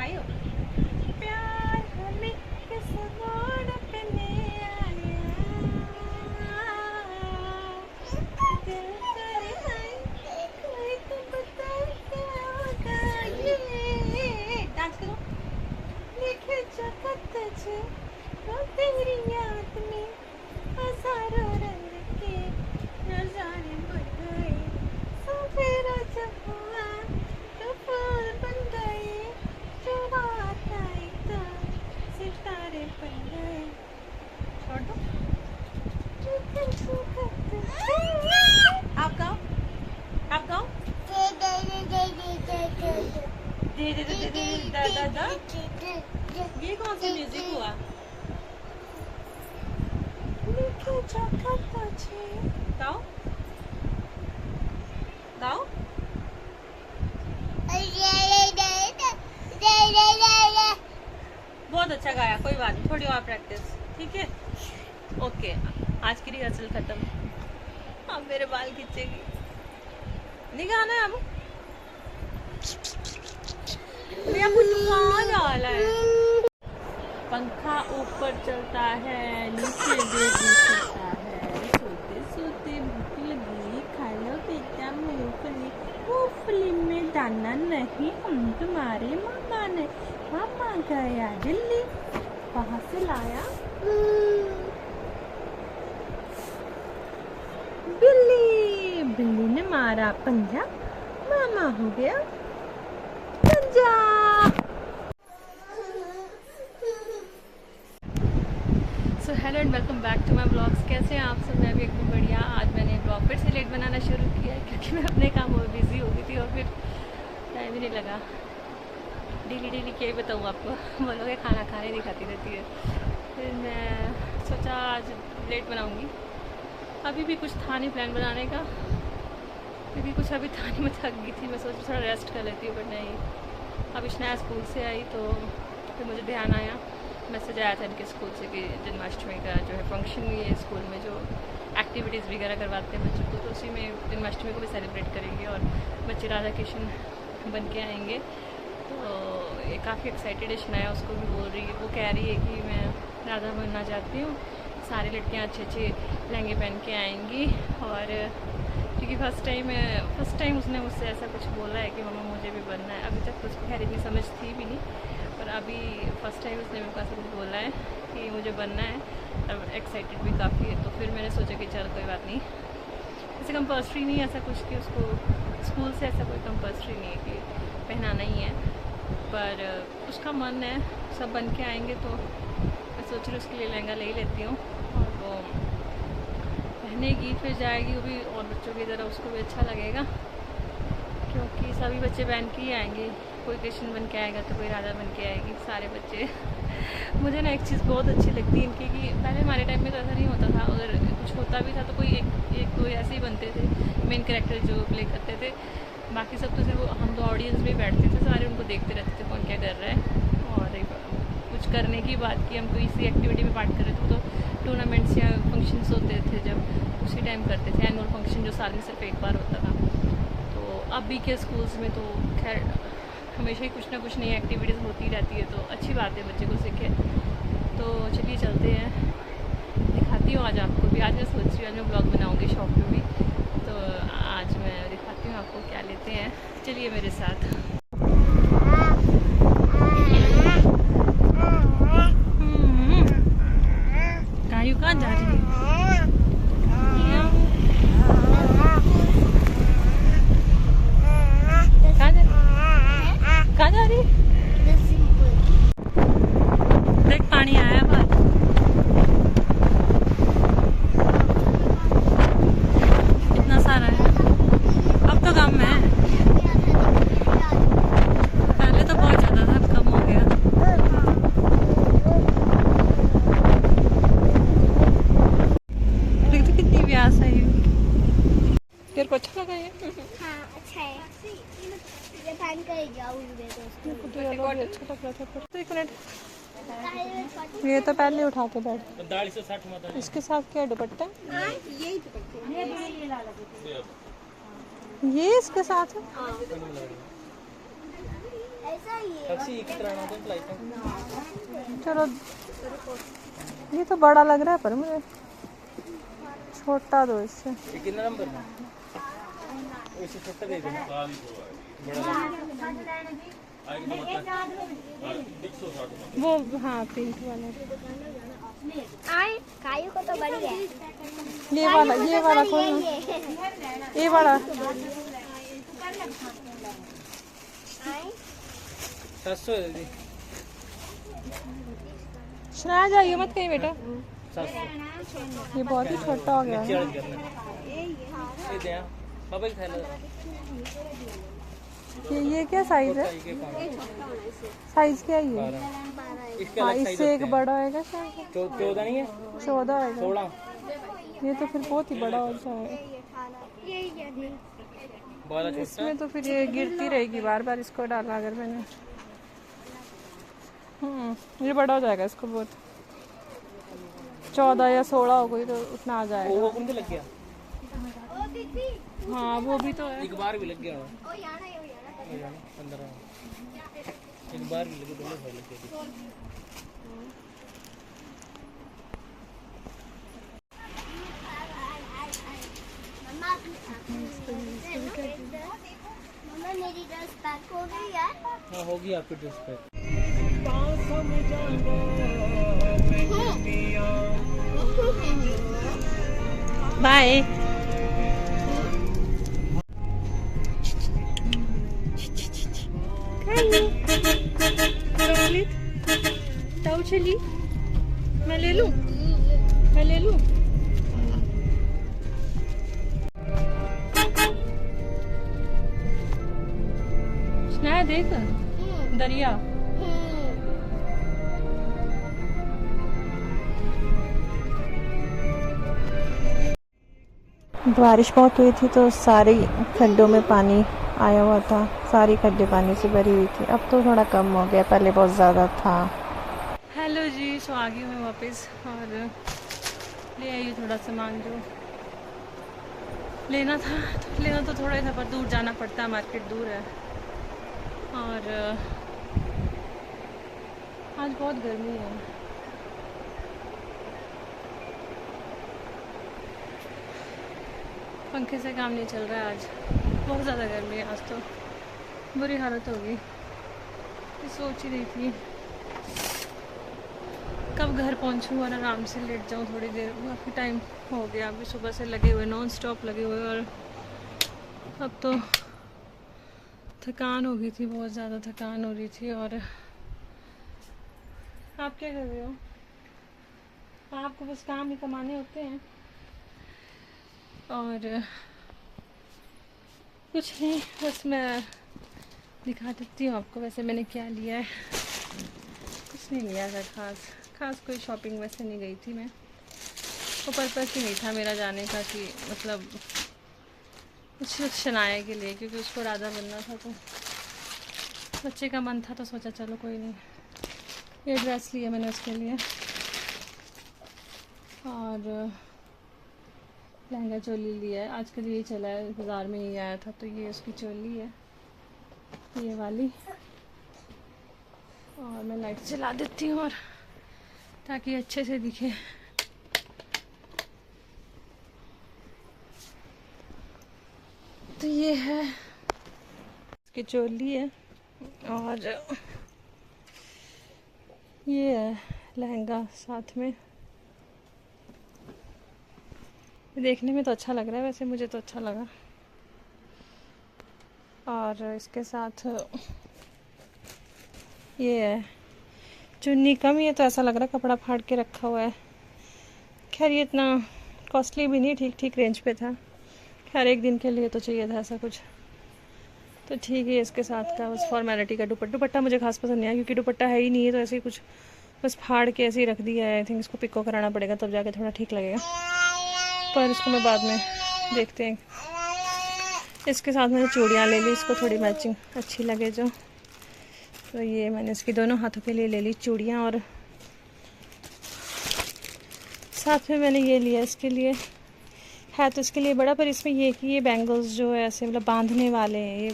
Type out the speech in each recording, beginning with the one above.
आयो प्यार हमें किस मोड़ पे ले आया, दिल करे हाय कोई तो बता क्या होगा ये। डांस करो। लिखे जगत तुझे वो तेरी याद में हजारों रंग के नजारे बन गए, सवेरा जब हुआ तो फूल बन गए, जो रात आई तो सितारे बन गए। छोड़ दो। आप गाओ, आप गाओ। दे दे दे दे दे दा दा दा। ये कौन सा म्यूजिक हुआ? गाओ गाओ। बहुत अच्छा गाया, कोई बात नहीं, थोड़ी और प्रैक्टिस, ठीक है? ओके, आज की रिहर्सल खत्म। अब मेरे बाल खींचेगी, नहीं गाना है अब। कहाँ जा रहा है? पंखा ऊपर चलता है, नीचे बेबी चलता है, सोते सोते भूख लगी, खा लो बेटा मूंगफली, मूंगफली में दाना नहीं, हम तुम्हारे मामा ने, मामा गया दिल्ली, वहाँ से लाया बिल्ली, बिल्ली ने मारा पंजा, मामा हो गया पंजा। So hello and welcome back to my blogs. कैसे हैं आप सब? मैं भी एकदम बढ़िया। आज मैंने ब्लॉग फिर से लेट बनाना शुरू किया है क्योंकि मैं अपने काम में बिज़ी हो गई थी और फिर टाइम ही नहीं लगा। डेली डेली क्या ही बताऊँ आपको, बोलोगे खाना खाने नहीं खाती रहती है। फिर मैं सोचा आज लेट बनाऊँगी। अभी भी कुछ था नहीं प्लान बनाने का क्योंकि कुछ अभी था नहीं, मैं थक गई थी। मैं सोचा थोड़ा रेस्ट कर लेती हूँ, बट नहीं। अब इश्नाया स्कूल से आई तो फिर मुझे ध्यान आया, मैसेज आया था इनके स्कूल से कि जन्माष्टमी का जो है फंक्शन हुई है स्कूल में, जो एक्टिविटीज़ वगैरह करवाते हैं बच्चों को, तो उसी में जन्माष्टमी को भी सेलिब्रेट करेंगे और बच्चे राधा कृष्ण बन के आएंगे। तो ये काफ़ी एक्साइटेड है। शनाया उसको भी बोल रही है, वो कह रही है कि मैं राधा बनना चाहती हूँ, सारी लड़कियाँ अच्छे अच्छे लहंगे पहन के आएंगी। और क्योंकि फर्स्ट टाइम उसने मुझसे ऐसा कुछ बोला है कि मम्मा मुझे भी बनना है। अभी तक तो उसको खैर इतनी समझ थी भी नहीं, पर अभी फर्स्ट टाइम उसने मेरे को ऐसा कुछ बोला है कि मुझे बनना है। अब एक्साइटेड भी काफ़ी है, तो फिर मैंने सोचा कि चल कोई बात नहीं, ऐसे कंपल्सरी नहीं है ऐसा कुछ कि उसको स्कूल से ऐसा कोई कंपल्सरी नहीं है कि पहनाना ही है, पर उसका मन है, सब बन के आएंगे तो मैं सोच रही हूँ उसके लिए लहंगा ले ही लेती हूँ और वो पहनेगी, फिर जाएगी वो भी, और बच्चों की तरह उसको भी अच्छा लगेगा क्योंकि सभी बच्चे पहन के ही आएंगे। कोई कृष्ण बन के आएगा तो कोई राधा बन के आएगी, सारे बच्चे। मुझे ना एक चीज़ बहुत अच्छी लगती है इनकी कि पहले हमारे टाइम में तो ऐसा नहीं होता था, अगर कुछ होता भी था तो कोई एक कोई ऐसे ही बनते थे मेन कैरेक्टर जो प्ले करते थे, बाकी सब तो सिर्फ हम तो ऑडियंस में बैठते थे, सारे उनको देखते रहते थे कौन क्या कर रहा है। और कुछ करने की बात की, हम कोई इसी एक्टिविटी में पार्ट कर रहे थे तो टूर्नामेंट्स या फंक्शंस होते थे जब, उसी टाइम करते थे। एनुअल फंक्शन जो साल में सिर्फ एक बार होता था। तो अभी के स्कूल्स में तो खैर हमेशा ही कुछ ना कुछ नई एक्टिविटीज़ होती रहती है, तो अच्छी बात है, बच्चे को सीखे। तो चलिए चलते हैं, दिखाती हूँ आज आपको भी। आज मैं सोच रही हूँ आज मैं ब्लॉग बनाऊँगी शॉप पे भी, तो आज मैं दिखाती हूँ आपको क्या लेते हैं। चलिए मेरे साथ। गायू कहाँ जा रही है? कहाँ जा रही? देख पानी आया बाहर, इतना सारा है। अब तो कम है, पहले तो बहुत ज़्यादा था, अब कम हो गया। देख तो कितनी प्यास है। तेरे को अच्छा लगा ये? हाँ अच्छा है, ये पहन कर जाऊंगी दोस्तों। मेरे को तो ये वाला भी अच्छा लग रहा था, पर एक मिनट, ये तो पहले उठा के बैठ। 4560 इसके साथ क्या दुपट्टा? यही दुपट्टे ये इसके साथ है। ऐसा ही है। टैक्सी एक ही तरह ना तो फ्लाइट है। चलो ये तो बड़ा लग रहा है पर मुझे छोटा दो इससे। ये कितना नंबर है? इसे छोटा दे देना। वो हाँ पिंक वाला। कायू को तो बढ़िया है। ये वाला कौन है? ये वाला 700 है दीदी। सुना जाइए मत कहीं बेटा। 700 ये बहुत ही छोटा हो गया है। चढ़ करना ये दे पापा की थैला ये क्या साइज है? ये कौन साइज क्या है ये? 12 इसके हाँ अलग साइज इससे एक बड़ा होएगा शायद। 14 नहीं है 14 होएगा। 16 ये तो फिर बहुत ही बड़ा हो जाएगा। बाला छोटा इसमें तो फिर ये गिरती रहेगी बार बार इसको डाला अगर मैंने। ये बड़ा हो जाएगा इसको बहुत। 14 या 16 हो गई तो उतना आ जाएगा। वो कौन से लग गया? हाँ वो भी तो है। एक बार भी लग गया 15 एक बार भी लगे दोनों साल लग गए। मम्मा मेरी ड्रेस पैक हो गई है। हाँ होगी आपकी ड्रेस पे। बाय। ताऊ चली मैं ले लूं। स्नेहा देख दरिया। बारिश बहुत हुई थी तो सारे खड्डों में पानी आया हुआ था। सारी खड्डे पानी से भरी हुई थी। अब तो थोड़ा कम हो गया, पहले बहुत ज़्यादा था। हेलो जी, सो आ गई हूँ मैं वापस और ले आई थोड़ा सामान जो लेना था। लेना तो थोड़ा ही था पर दूर जाना पड़ता है, मार्केट दूर है। और आज बहुत गर्मी है। पंखे से काम नहीं चल रहा है आज, बहुत ज़्यादा गर्मी है आज तो बुरी हालत होगी। सोच ही रही थी कब घर पहुंचूं और आराम से लेट जाऊं थोड़ी देर। काफ़ी टाइम हो गया अभी सुबह से लगे हुए, नॉन स्टॉप लगे हुए और अब तो थकान हो गई थी, बहुत ज़्यादा थकान हो रही थी। और आप क्या कर रहे हो? आपको बस काम ही कमाने होते हैं और कुछ नहीं, बस मैं दिखा देती हूँ आपको वैसे मैंने क्या लिया है। कुछ नहीं लिया था खास कोई शॉपिंग वैसे नहीं गई थी मैं। वो पर्पस ही नहीं था मेरा जाने का कि मतलब कुछ शनाया के लिए, क्योंकि उसको राजा बनना था तो बच्चे का मन था तो सोचा चलो कोई नहीं। ये ड्रेस लिया मैंने उसके लिए और लहंगा चोली लिया है। आजकल यही चला है, बाज़ार में ही आया था तो ये उसकी चोली है ये वाली। और मैं लाइट चला देती हूँ और ताकि अच्छे से दिखे। तो ये है इसकी चोली है और ये है लहंगा साथ में। देखने में तो अच्छा लग रहा है, वैसे मुझे तो अच्छा लगा। और इसके साथ ये है चुन्नी कम ही है तो ऐसा लग रहा है कपड़ा फाड़ के रखा हुआ है। खैर ये इतना कॉस्टली भी नहीं, ठीक ठीक रेंज पे था। खैर एक दिन के लिए तो चाहिए था ऐसा कुछ, तो ठीक है। इसके साथ का बस फॉर्मेलिटी का दुपट्टा मुझे खास पसंद नहीं आया, क्योंकि दुपट्टा है ही नहीं है तो ऐसे ही कुछ बस फाड़ के ऐसे ही रख दिया है। आई थिंक इसको पिको कराना पड़ेगा तब जाके थोड़ा ठीक लगेगा, पर इसको मैं बाद में देखते हैं। इसके साथ मैंने चूड़ियाँ ले ली, इसको थोड़ी मैचिंग अच्छी लगे जो, तो ये मैंने इसकी दोनों हाथों के लिए ले ली चूड़ियाँ। और साथ में मैंने ये लिया इसके लिए, है तो इसके लिए बड़ा, पर इसमें ये कि ये बैंगल्स जो है ऐसे मतलब बांधने वाले हैं, ये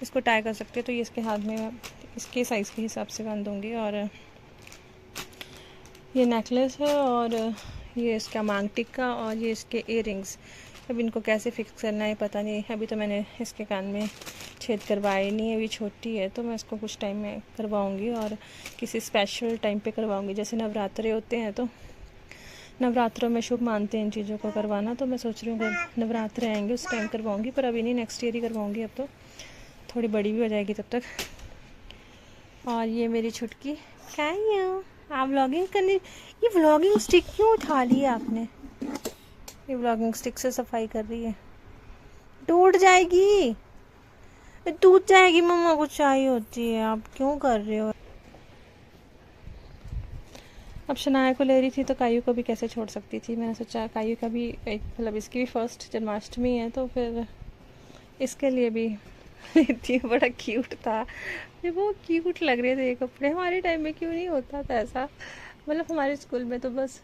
इसको टाई कर सकते हैं। तो ये इसके हाथ में इसके साइज़ के हिसाब से बांधूँगी। और ये नेकलेस है और ये इसका मांग टिक्का और ये इसके इयररिंग्स। अब इनको कैसे फिक्स करना है पता नहीं। अभी तो मैंने इसके कान में छेद करवाए नहीं है, अभी छोटी है, तो मैं इसको कुछ टाइम में करवाऊंगी और किसी स्पेशल टाइम पे करवाऊंगी। जैसे नवरात्रे होते हैं तो नवरात्रों में शुभ मानते हैं इन चीज़ों को करवाना, तो मैं सोच रही हूँ नवरात्रे आएंगे उस टाइम करवाऊँगी, पर अभी नहीं, नेक्स्ट ईयर ही करवाऊँगी। अब तो थोड़ी बड़ी भी हो जाएगी तब तक। और ये मेरी छुटकी काया, आप व्लॉगिंग करने, ये व्लॉगिंग स्टिक क्यों उठा ली है आपने? ये व्लॉगिंग स्टिक से सफाई कर रही है, टूट जाएगी, टूट जाएगी, मम्मा को चाहिए होती है, आप क्यों कर रहे हो? अब शनाया को ले रही थी तो कायू को भी कैसे छोड़ सकती थी। मैंने सोचा कायू का भी एक, मतलब इसकी भी फर्स्ट जन्माष्टमी है तो फिर इसके लिए भी लेती हूँ। बड़ा क्यूट था, ये वो क्यूट लग रहे थे ये कपड़े। हमारे टाइम में क्यों नहीं होता था ऐसा? मतलब हमारे स्कूल में तो बस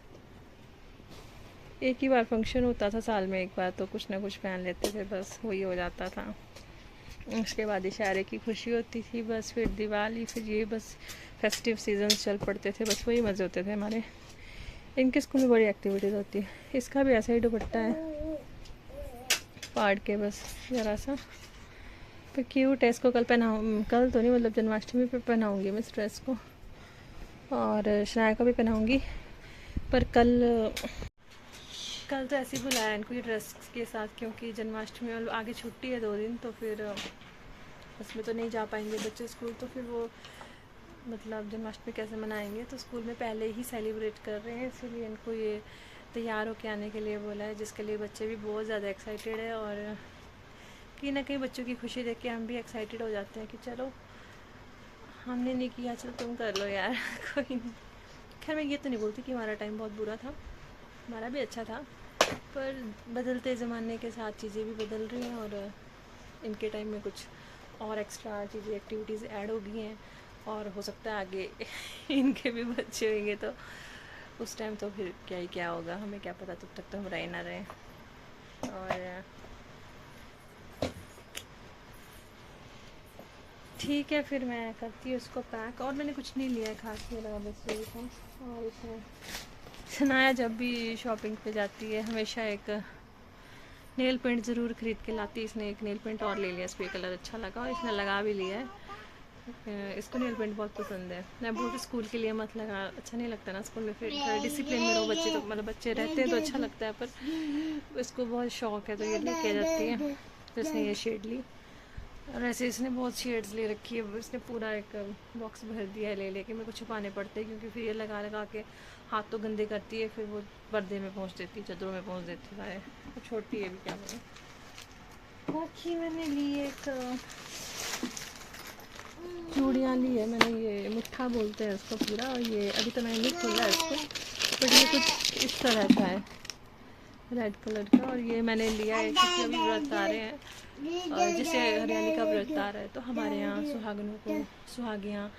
एक ही बार फंक्शन होता था साल में एक बार, तो कुछ ना कुछ पहन लेते थे, बस वही हो जाता था। उसके बाद इशारे की खुशी होती थी, बस फिर दिवाली, फिर ये बस फेस्टिव सीजन्स चल पड़ते थे, बस वही मज़े होते थे हमारे। इनके स्कूल में बड़ी एक्टिविटीज़ होती है। इसका भी ऐसा ही दुपट्टा है पाड़ के, बस ज़रा सा, पर क्यूट है। इसको कल पहनाऊँ, कल तो नहीं, मतलब जन्माष्टमी पे पहनाऊँगी मैं इस ड्रेस को, और शनाया को भी पहनाऊँगी। पर कल तो ऐसे ही बुलाया इनको ये ड्रेस के साथ, क्योंकि जन्माष्टमी और आगे छुट्टी है 2 दिन, तो फिर उसमें तो नहीं जा पाएंगे बच्चे स्कूल, तो फिर वो मतलब जन्माष्टमी कैसे मनाएंगे, तो स्कूल में पहले ही सेलिब्रेट कर रहे हैं, इसीलिए इनको ये तैयार होके आने के लिए बोला है, जिसके लिए बच्चे भी बहुत ज़्यादा एक्साइटेड है। और कहीं ना कहीं बच्चों की खुशी देख के हम भी एक्साइटेड हो जाते हैं कि चलो हमने नहीं किया, चलो तुम कर लो यार कोई नहीं। खैर मैं ये तो नहीं बोलती कि हमारा टाइम बहुत बुरा था, हमारा भी अच्छा था, पर बदलते ज़माने के साथ चीज़ें भी बदल रही हैं, और इनके टाइम में कुछ और एक्स्ट्रा चीज़ें, एक्टिविटीज़ ऐड हो गई हैं, और हो सकता है आगे इनके भी बच्चे होंगे तो उस टाइम तो फिर क्या ही क्या होगा, हमें क्या पता, तब तक तो हम रह ना रहें। और ठीक है, फिर मैं करती हूँ उसको पैक। और मैंने कुछ नहीं लिया है खास, ये लगा बस यही था। और इसमें शनाया जब भी शॉपिंग पे जाती है हमेशा एक नेल पेंट ज़रूर ख़रीद के लाती है। इसने एक नेल पेंट और ले लिया, इसको ये कलर अच्छा लगा और इसने लगा भी लिया है। इसको नेल पेंट बहुत पसंद है। मैं बोलती स्कूल के लिए मत लगा, अच्छा नहीं लगता ना स्कूल में, फिर थोड़ा डिसिप्लिन में रहो बच्चे, तो मतलब बच्चे रहते हैं तो अच्छा लगता है, पर इसको बहुत शौक है तो ये लेके जाती है, तो इसने ये शेड ली। और ऐसे इसने बहुत शेड्स ले रखी है, इसने पूरा एक बॉक्स भर दिया है ले लेके। मेरे को छुपाने पड़ते हैं क्योंकि फिर ये लगा लगा के हाथ तो गंदे करती है, फिर वो पर्दे में पहुंच देती है, चादरों में पहुंच देती है। अब छोटी है भी, क्या करें। बाकी मैंने ली एक चूड़ियाँ ली है मैंने, ये मुट्ठा बोलते हैं उसको पूरा, और ये अभी तो मैंने नहीं खोला है इसको, बट ये कुछ इस तरह का है रेड कलर का। और ये मैंने लिया है क्योंकि अभी व्रत आ रहे हैं, और जैसे हरियाली का व्रत आ रहा है तो हमारे यहाँ सुहागनों को सुहागियाँ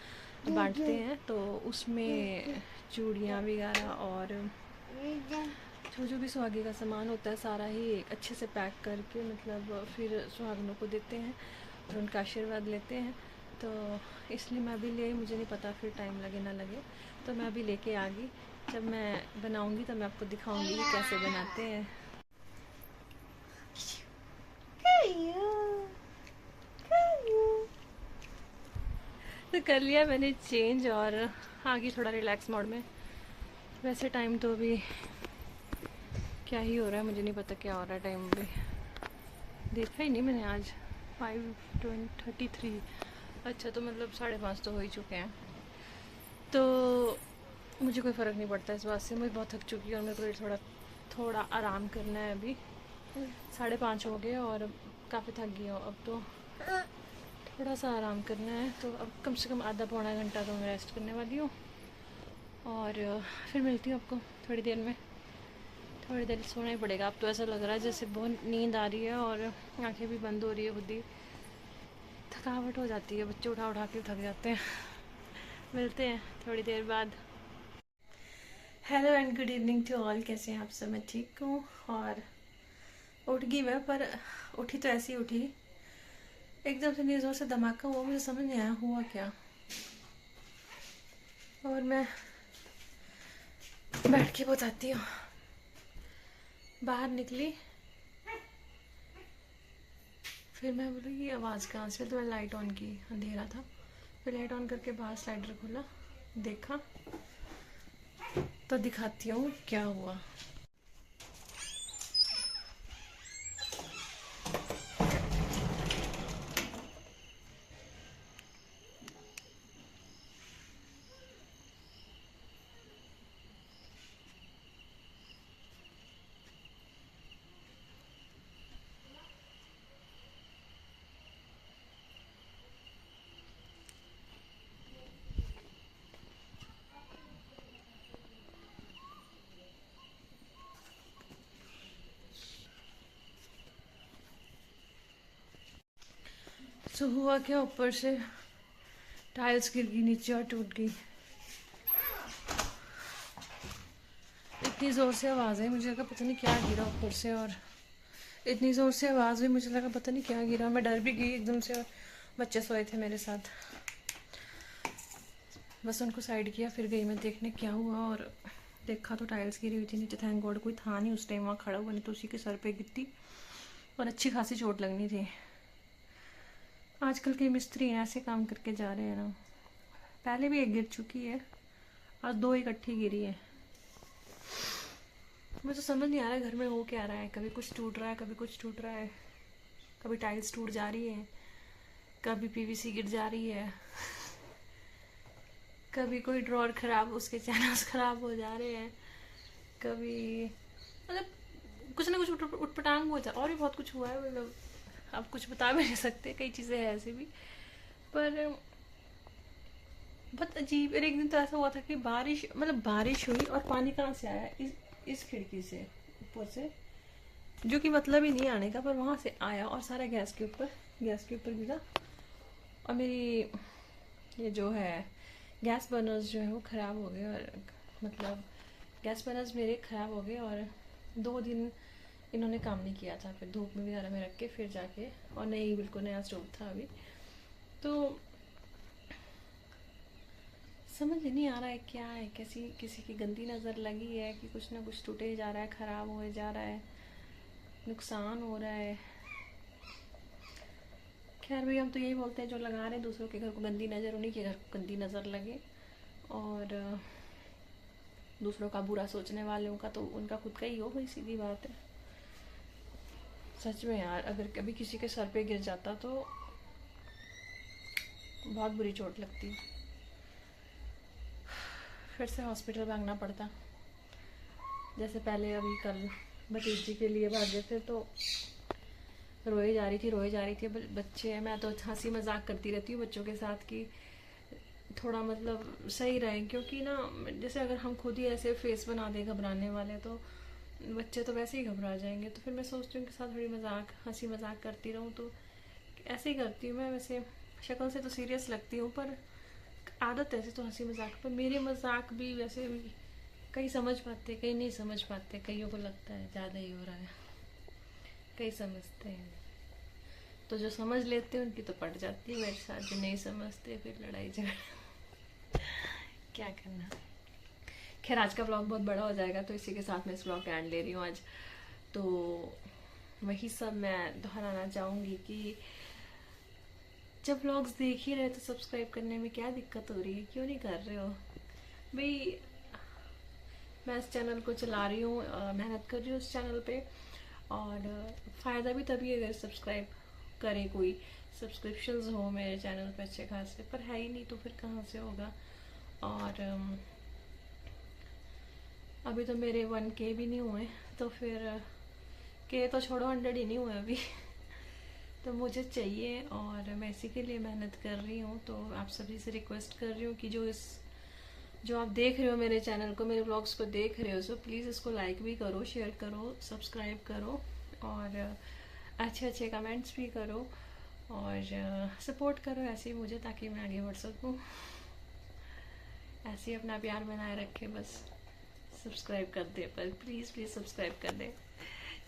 बांटते हैं, तो उसमें चूड़ियाँ वगैरह और जो भी सुहागी का सामान होता है सारा ही अच्छे से पैक करके, मतलब फिर सुहागनों को देते हैं और उनका आशीर्वाद लेते हैं। तो इसलिए मैं अभी ले, मुझे नहीं पता फिर टाइम लगे ना लगे, तो मैं अभी लेके आ गई। जब मैं बनाऊंगी तो मैं आपको दिखाऊंगी कि कैसे बनाते हैं। तो कर लिया मैंने चेंज और आ गई थोड़ा रिलैक्स मोड में। वैसे टाइम तो अभी क्या ही हो रहा है, मुझे नहीं पता क्या हो रहा है टाइम अभी, देखा ही नहीं मैंने आज। 5:33, अच्छा तो मतलब 5:30 तो हो ही चुके हैं, तो मुझे कोई फ़र्क नहीं पड़ता इस बात से। मैं बहुत थक चुकी हूँ और मेरे को थोड़ा आराम करना है। अभी 5:30 हो गए और काफ़ी थक गई हूँ, अब तो थोड़ा सा आराम करना है। तो अब कम से कम आधा पौना घंटा तो मैं रेस्ट करने वाली हूँ, और फिर मिलती हूँ आपको थोड़ी देर में। थोड़ी देर सोना ही पड़ेगा। अब तो ऐसा लग रहा है जैसे बहुत नींद आ रही है और आंखें भी बंद हो रही है खुद ही, थकावट हो जाती है, बच्चे उठा उठा के थक जाते हैं। मिलते हैं थोड़ी देर बाद। Hello and good evening to all, कैसे हैं आप सब? मैं ठीक हूँ और उठ गई मैं, पर उठी तो ऐसी उठी, एकदम से नींद जोर से धमाका हुआ, मुझे समझ नहीं आया हुआ क्या। और मैं बैठ के बताती हूँ। बाहर निकली, फिर मैं बोली ये आवाज़ कहाँ से, तो मैं लाइट ऑन की, अंधेरा था, फिर लाइट ऑन करके बाहर स्लाइडर खोला, देखा, तो दिखाती हूँ क्या हुआ। सो हुआ क्या, ऊपर से टाइल्स गिर गई नीचे और टूट गई। इतनी ज़ोर से आवाज़ आई, मुझे लगा पता नहीं क्या गिरा ऊपर से, और इतनी ज़ोर से आवाज़ हुई, मुझे लगा पता नहीं क्या गिरा। मैं डर भी गई एकदम से, और बच्चे सोए थे मेरे साथ। बस उनको साइड किया, फिर गई मैं देखने क्या हुआ, और देखा तो टाइल्स गिरी हुई थी नीचे। थैंक गॉड कोई था नहीं उस टाइम वहाँ खड़ा हुआ, नहीं तो उसी के सर पे गिरती और अच्छी खासी चोट लगनी थी। आजकल के मिस्त्री ऐसे काम करके जा रहे हैं ना। पहले भी एक गिर चुकी है, आज 2 इकट्ठी गिरी है। मुझे तो समझ नहीं आ रहा है घर में हो क्या रहा है। कभी कुछ टूट रहा है, कभी कुछ टूट रहा है, कभी टाइल्स टूट जा रही है, कभी पीवीसी गिर जा रही है, कभी कोई ड्रॉर खराब, उसके चैनल्स खराब हो जा रहे हैं, कभी मतलब कुछ ना कुछ उटपटांग हो जा, और भी बहुत कुछ हुआ है। मतलब अब कुछ बता भी नहीं सकते, कई चीज़ें हैं ऐसी भी। पर बहुत अजीब। और एक दिन तो ऐसा हुआ था कि बारिश हुई और पानी कहाँ से आया, इस खिड़की से ऊपर से, जो कि मतलब ही नहीं आने का, पर वहाँ से आया और सारा गैस के ऊपर गिरा। और मेरी ये जो है गैस बर्नर्स जो है वो ख़राब हो गए, और मतलब गैस बर्नर्स मेरे ख़राब हो गए, और 2 दिन इन्होंने काम नहीं किया था। फिर धूप में वगैरह में रख के फिर जाके, और बिल्कुल नया स्टोव था अभी। तो समझ नहीं आ रहा है क्या है, किसी की गंदी नज़र लगी है कि कुछ ना कुछ टूटे जा रहा है, ख़राब हो जा रहा है, नुकसान हो रहा है। खैर भाई, हम तो यही बोलते हैं जो लगा रहे हैं दूसरों के घर को गंदी नज़र, उन्हीं के घर को गंदी नज़र लगे। और दूसरों का बुरा सोचने वालों का तो उनका खुद का ही हो, भाई सीधी बात है। सच में यार, अगर कभी किसी के सर पे गिर जाता तो बहुत बुरी चोट लगती, फिर से हॉस्पिटल भागना पड़ता। जैसे पहले अभी कल भतीजी के लिए भागे थे, तो रोए जा रही थी। बच्चे हैं, मैं तो हंसी मजाक करती रहती हूँ बच्चों के साथ कि थोड़ा मतलब सही रहे, क्योंकि ना जैसे अगर हम खुद ही ऐसे फेस बना दें घबराने वाले, तो बच्चे तो वैसे ही घबरा जाएंगे। तो फिर मैं सोचती हूँ कि साथ थोड़ी हंसी मजाक करती रहूँ, तो ऐसे ही करती हूँ मैं। वैसे शक्ल से तो सीरियस लगती हूँ, पर आदत ऐसे तो हंसी मजाक। पर मेरे मजाक भी वैसे भी कई समझ पाते, कई नहीं समझ पाते। कईयों को लगता है ज़्यादा ही हो रहा है, कई समझते हैं। तो जो समझ लेते हैं उनकी तो पड़ जाती है मेरे साथ, जो नहीं समझते फिर लड़ाई झगड़ा क्या करना। खैर, आज का व्लॉग बहुत बड़ा हो जाएगा, तो इसी के साथ मैं इस व्लॉग का एंड ले रही हूँ आज। तो वही सब मैं दोहराना चाहूँगी कि जब व्लॉग्स देख ही रहे तो सब्सक्राइब करने में क्या दिक्कत हो रही है, क्यों नहीं कर रहे हो भाई। मैं इस चैनल को चला रही हूँ, मेहनत कर रही हूँ इस चैनल पे, और फ़ायदा भी तभी अगर सब्सक्राइब करें, कोई सब्सक्रिप्शंस हो मेरे चैनल पे अच्छे खासे, पर है ही नहीं तो फिर कहाँ से होगा। और अभी तो मेरे 1K भी नहीं हुए, तो फिर के तो छोड़ो 100 ही नहीं हुए अभी तो मुझे चाहिए, और मैं इसी के लिए मेहनत कर रही हूँ। तो आप सभी से रिक्वेस्ट कर रही हूँ कि जो आप देख रहे हो मेरे चैनल को, मेरे व्लॉग्स को देख रहे हो, सो प्लीज़ इसको लाइक भी करो, शेयर करो, सब्सक्राइब करो, और अच्छे अच्छे कमेंट्स भी करो, और सपोर्ट करो ऐसे ही मुझे, ताकि मैं आगे बढ़ सकूँ। ऐसे ही अपना प्यार बनाए रखे, बस सब्सक्राइब कर दे, पर प्लीज़ सब्सक्राइब कर दे।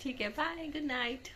ठीक है, बाय, गुड नाइट।